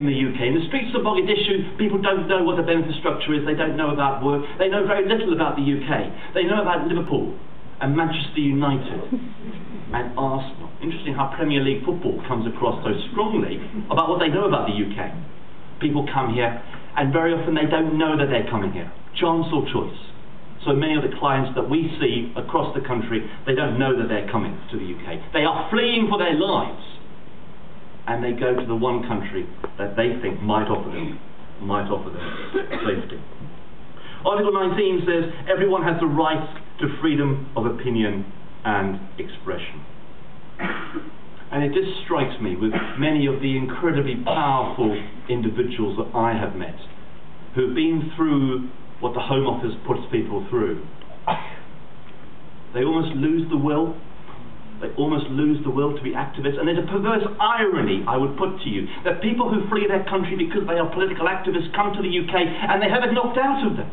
in the UK. In the streets of Mogadishu, people don't know what the benefit structure is, they don't know about work, they know very little about the UK. They know about Liverpool and Manchester United and Arsenal. Interesting how Premier League football comes across so strongly about what they know about the UK. People come here and very often they don't know that they're coming here. Chance or choice. So many of the clients that we see across the country, they don't know that they're coming to the UK. They are fleeing for their lives. And they go to the one country that they think might offer them safety. Article 19 says everyone has the right to freedom of opinion and expression. And it just strikes me with many of the incredibly powerful individuals that I have met who've been through what the Home Office puts people through. They almost lose the will. They almost lose the will to be activists. And there's a perverse irony, I would put to you, that people who flee their country because they are political activists come to the UK and they have it knocked out of them.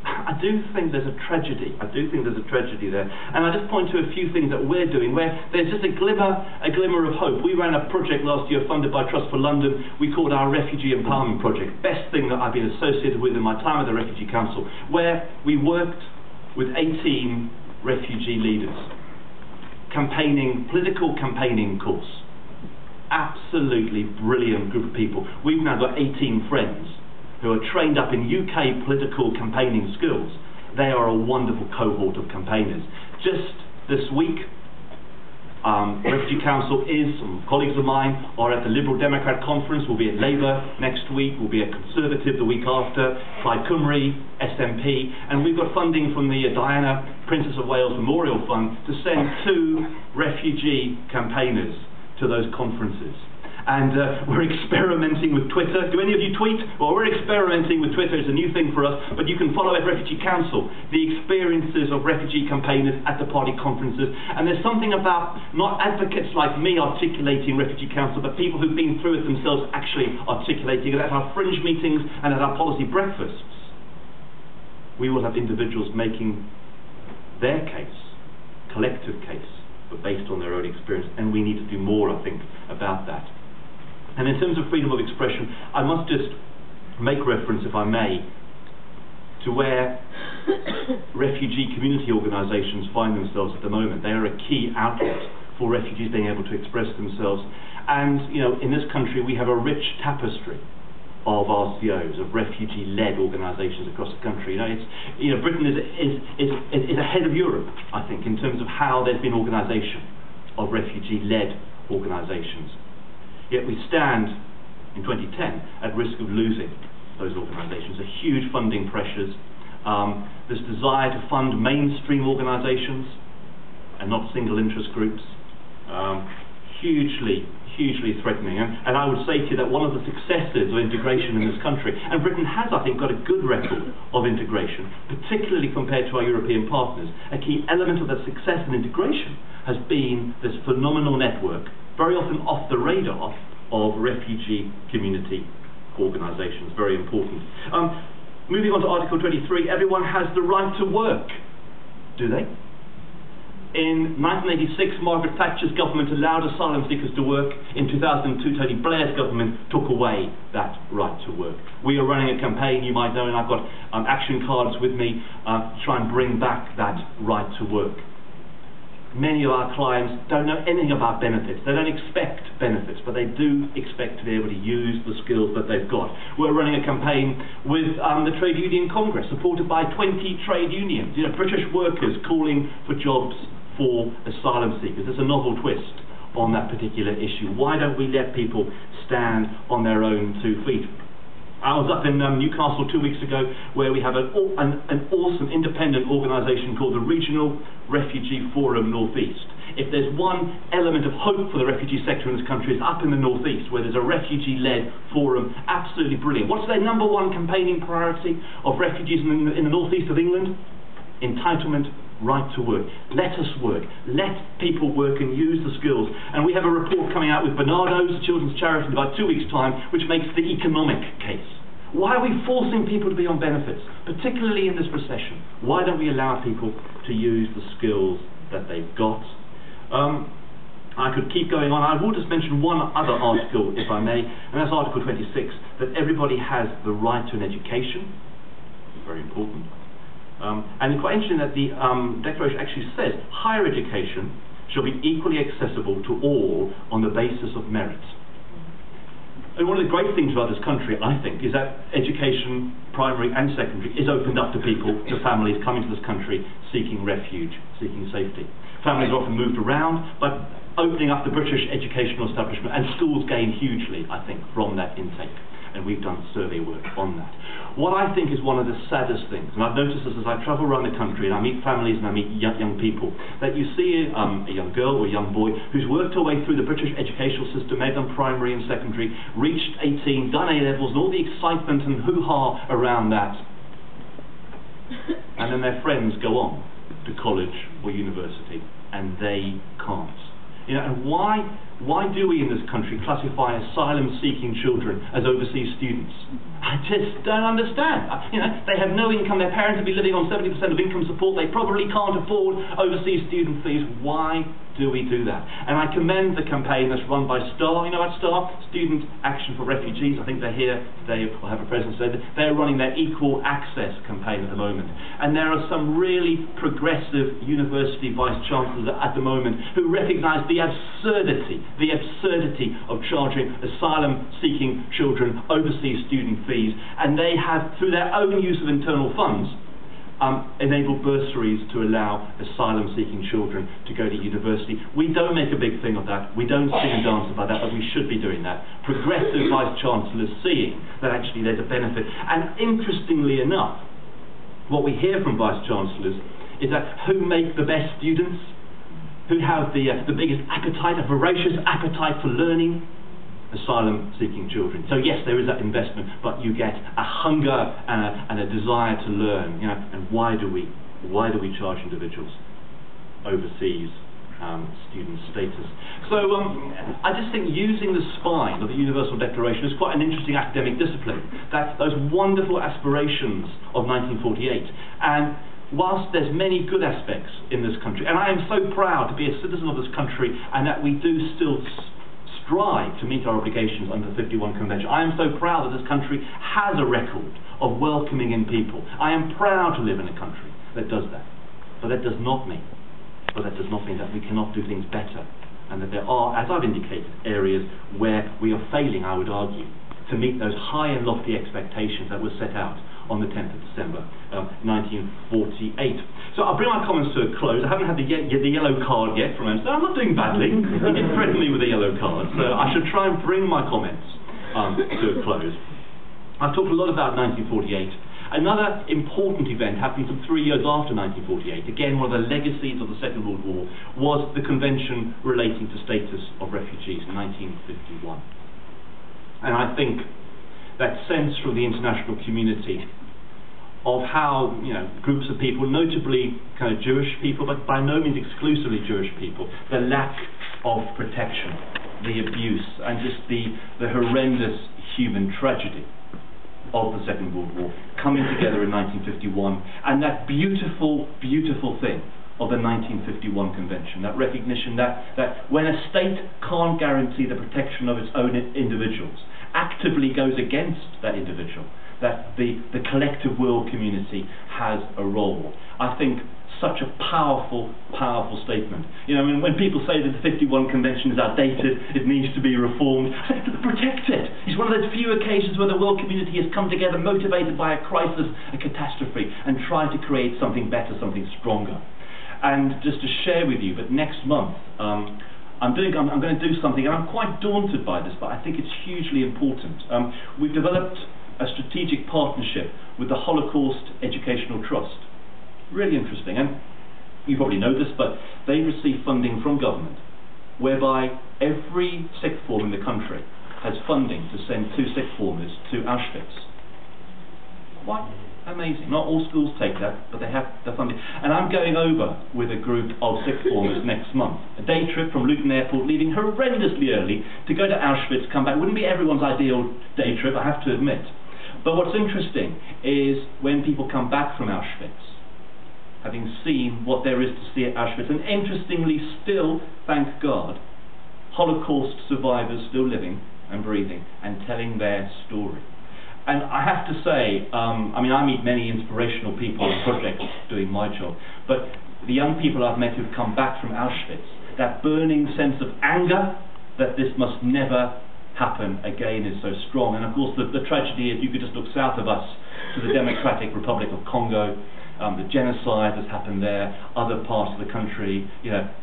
I do think there's a tragedy. I do think there's a tragedy there. And I just point to a few things that we're doing where there's just a glimmer of hope. We ran a project last year funded by Trust for London. We called our Refugee Empowerment Project. Best thing that I've been associated with in my time at the Refugee Council, where we worked with 18 refugee leaders. Political campaigning course. Absolutely brilliant group of people. We've now got 18 friends who are trained up in UK political campaigning skills. They are a wonderful cohort of campaigners. Just this week, Refugee Council some colleagues of mine are at the Liberal Democrat Conference. We'll be at Labour next week. We'll be at Conservative the week after. Plaid Cymru, SNP, and we've got funding from the Diana, Princess of Wales Memorial Fund to send 2 refugee campaigners to those conferences. And we're experimenting with Twitter. Do any of you tweet? Well, we're experimenting with Twitter. It's a new thing for us, but you can follow at Refugee Council the experiences of refugee campaigners at the party conferences. And there's something about not advocates like me articulating Refugee Council, but people who've been through it themselves actually articulating it at our fringe meetings and at our policy breakfasts. We will have individuals making their case, collective case, but based on their own experience, and we need to do more, I think, about that. And in terms of freedom of expression, I must just make reference, if I may, to where refugee community organisations find themselves at the moment. They are a key outlet for refugees being able to express themselves. And, you know, in this country we have a rich tapestry of RCOs, of refugee-led organisations across the country. Britain is ahead of Europe, I think, in terms of how there's been organisation of refugee-led organisations. Yet we stand, in 2010, at risk of losing those organisations. There are huge funding pressures. This desire to fund mainstream organisations and not single interest groups, hugely threatening. And I would say to you that one of the successes of integration in this country, and Britain has, I think, got a good record of integration, particularly compared to our European partners, a key element of that success in integration has been this phenomenal network, very often off the radar, of refugee community organisations. Very important. Moving on to Article 23, everyone has the right to work. Do they? In 1986, Margaret Thatcher's government allowed asylum seekers to work. In 2002, Tony Blair's government took away that right to work. We are running a campaign, you might know, and I've got action cards with me to try and bring back that right to work. Many of our clients don't know anything about benefits. They don't expect benefits, but they do expect to be able to use the skills that they've got. We're running a campaign with the Trade Union Congress, supported by 20 trade unions. British workers calling for jobs for asylum seekers. There's a novel twist on that particular issue. Why don't we let people stand on their own 2 feet? I was up in Newcastle 2 weeks ago, where we have an awesome independent organisation called the Regional Refugee Forum North East. If there's one element of hope for the refugee sector in this country, it's up in the North East, where there's a refugee-led forum. Absolutely brilliant. What's their #1 campaigning priority of refugees in the North East of England? Entitlement, right to work. Let us work. Let people work and use the skills. And we have a report coming out with Bernardo's, children's charity, in about 2 weeks' time, which makes the economic case. Why are we forcing people to be on benefits, particularly in this recession? Why don't we allow people to use the skills that they've got? I could keep going on. I will just mention one other article, if I may, and that's Article 26, that everybody has the right to an education. Very important. And it's quite interesting that the Declaration actually says higher education shall be equally accessible to all on the basis of merit. And one of the great things about this country, I think, is that education, primary and secondary, is opened up to people, to families coming to this country seeking refuge, seeking safety. Families are often moved around, but opening up the British educational establishment, and schools gain hugely, I think, from that intake. And we've done survey work on that. What I think is one of the saddest things, and I've noticed this as I travel around the country and I meet families and I meet young people, that you see a young girl or a young boy who's worked her way through the British educational system, made them primary and secondary, reached 18, done A-levels, and all the excitement and hoo-ha around that. And then their friends go on to college or university, and they can't. You know, and why do we in this country classify asylum-seeking children as overseas students? I just don't understand. You know, they have no income. Their parents will be living on 70% of income support. They probably can't afford overseas student fees. Why do we do that? And I commend the campaign that's run by STAR. You know what STAR? Student Action for Refugees. I think they're here today, or have a presence today. They're running their Equal Access campaign at the moment. And there are some really progressive university vice-chancellors at the moment who recognise the absurdity of charging asylum-seeking children overseas student fees, and they have, through their own use of internal funds, enabled bursaries to allow asylum-seeking children to go to university. We don't make a big thing of that. We don't sing and dance about that, but we should be doing that. Progressive vice-chancellors seeing that actually there's a benefit. And interestingly enough, what we hear from vice-chancellors is that who make the best students, who have the biggest appetite, a voracious appetite for learning? Asylum-seeking children. So yes, there is that investment, but you get a hunger and a desire to learn. You know, and why do we charge individuals overseas student status? So I just think using the spine of the Universal Declaration is quite an interesting academic discipline. That those wonderful aspirations of 1948, and whilst there's many good aspects in this country, and I am so proud to be a citizen of this country, and that we do still strive to meet our obligations under the 51 Convention. I am so proud that this country has a record of welcoming in people. I am proud to live in a country that does that. But that does not mean that we cannot do things better, and that there are, as I've indicated, areas where we are failing, I would argue, to meet those high and lofty expectations that were set out on the 10th of December 1948. So I'll bring my comments to a close. I haven't had the yellow card yet from him, so I'm not doing badly. He did threaten me with a yellow card, so I should try and bring my comments to a close. I've talked a lot about 1948. Another important event happening some 3 years after 1948, again one of the legacies of the Second World War, was the Convention relating to status of refugees in 1951. And I think that sense from the international community of how, you know, groups of people, notably kind of Jewish people, but by no means exclusively Jewish people, the lack of protection, the abuse, and just the horrendous human tragedy of the Second World War coming together in 1951, and that beautiful, beautiful thing of the 1951 Convention, that recognition that when a state can't guarantee the protection of its own individuals, actively goes against that individual, that the collective world community has a role. I think such a powerful, powerful statement. You know, when people say that the 51 Convention is outdated, it needs to be reformed, protect it. It's one of those few occasions where the world community has come together motivated by a crisis, a catastrophe, and tried to create something better, something stronger. And just to share with you, but next month, I'm going to do something, and I'm quite daunted by this, but I think it's hugely important. We've developed a strategic partnership with the Holocaust Educational Trust. Really interesting, and you probably know this, but they receive funding from government, whereby every sixth form in the country has funding to send 2 sixth formers to Auschwitz. Quite amazing. Not all schools take that, but they have the funding. And I'm going over with a group of sixth formers next month. A day trip from Luton Airport, leaving horrendously early to go to Auschwitz, come back. Wouldn't be everyone's ideal day trip, I have to admit. But what's interesting is when people come back from Auschwitz, having seen what there is to see at Auschwitz, and interestingly still, thank God, Holocaust survivors still living and breathing and telling their story. And I have to say, I meet many inspirational people and projects doing my job, but the young people I've met who've come back from Auschwitz, that burning sense of anger that this must never happen again is so strong. And of course the tragedy is, you could just look south of us to the Democratic Republic of Congo, the genocide that's happened there, other parts of the country,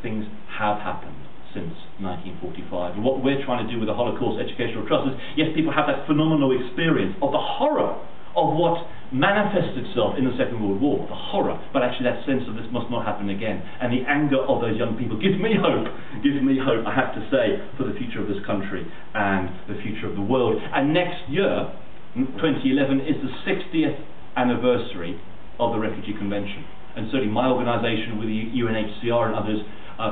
things have happened since 1945. And what we're trying to do with the Holocaust Educational Trust is, yes, people have that phenomenal experience of the horror of what manifested itself in the Second World War, the horror, but actually that sense of this must not happen again. And the anger of those young people gives me hope, I have to say, for the future of this country and the future of the world. And next year, 2011, is the 60th anniversary of the Refugee Convention. And certainly my organisation with the UNHCR and others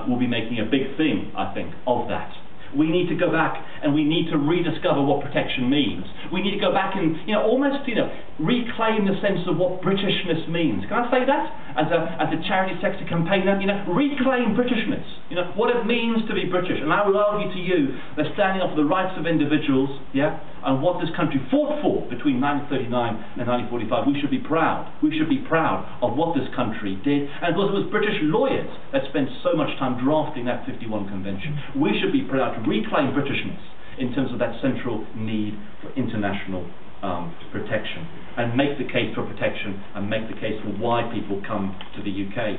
will be making a big thing, I think, of that. We need to go back and we need to rediscover what protection means. We need to go back and almost reclaim the sense of what Britishness means. Can I say that as a charity sector campaigner? Reclaim Britishness. What it means to be British. And I will argue to you that standing up for the rights of individuals, and what this country fought for between 1939 and 1945, we should be proud. We should be proud of what this country did. And of course it was British lawyers that spent so much time drafting that 51 convention. We should be proud to reclaim Britishness in terms of that central need for international protection, and make the case for protection and make the case for why people come to the UK.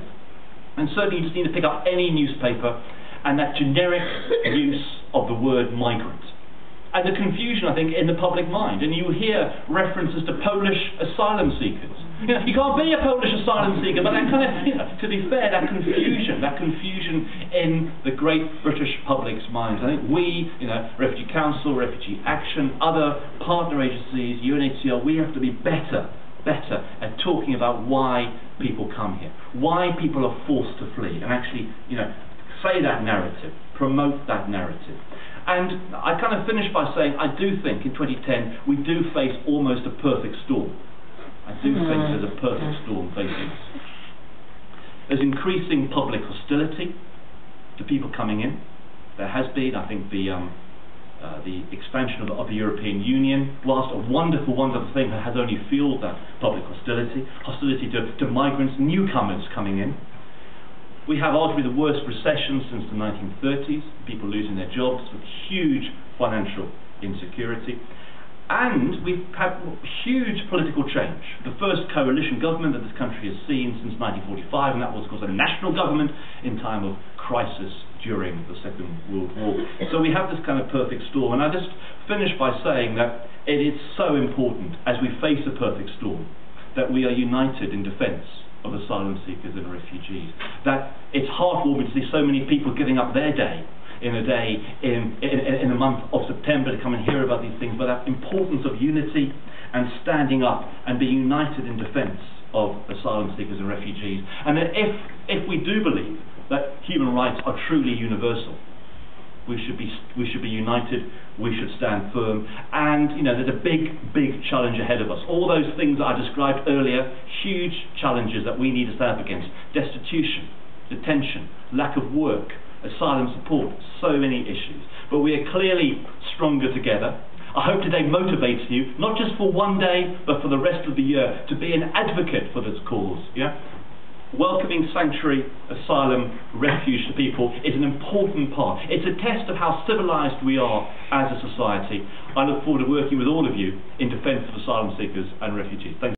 And certainly you just need to pick up any newspaper and that generic use of the word migrant. And the confusion, I think, in the public mind. And you hear references to Polish asylum seekers. You can't be a Polish asylum seeker, but that kind of, to be fair, that confusion in the great British public's minds. I think we, Refugee Council, Refugee Action, other partner agencies, UNHCR, we have to be better at talking about why people come here, why people are forced to flee, and actually, say that narrative, promote that narrative. And I kind of finish by saying I do think in 2010 we do face almost a perfect storm. I do think there's a perfect storm facing us. There's increasing public hostility to people coming in. There has been, I think, the expansion of the European Union, whilst a wonderful, wonderful thing, has only fueled that public hostility to migrants, newcomers coming in. We have arguably the worst recession since the 1930s, people losing their jobs with huge financial insecurity. And we've had huge political change. The first coalition government that this country has seen since 1945, and that was, of course, a national government in time of crisis during the Second World War. So we have this kind of perfect storm. And I just finish by saying that it is so important, as we face a perfect storm, that we are united in defence of asylum seekers and refugees. That it's heartwarming to see so many people giving up their day in a month of September to come and hear about these things, but that importance of unity and standing up and being united in defence of asylum seekers and refugees. And that if we do believe that human rights are truly universal, we should be united, we should stand firm, and there's a big challenge ahead of us. All those things that I described earlier, huge challenges that we need to stand up against: destitution, detention, lack of work, asylum support, so many issues. But we are clearly stronger together. I hope today motivates you, not just for one day, but for the rest of the year, to be an advocate for this cause. Welcoming sanctuary, asylum, refuge to people is an important part. It's a test of how civilised we are as a society. I look forward to working with all of you in defence of asylum seekers and refugees. Thank you.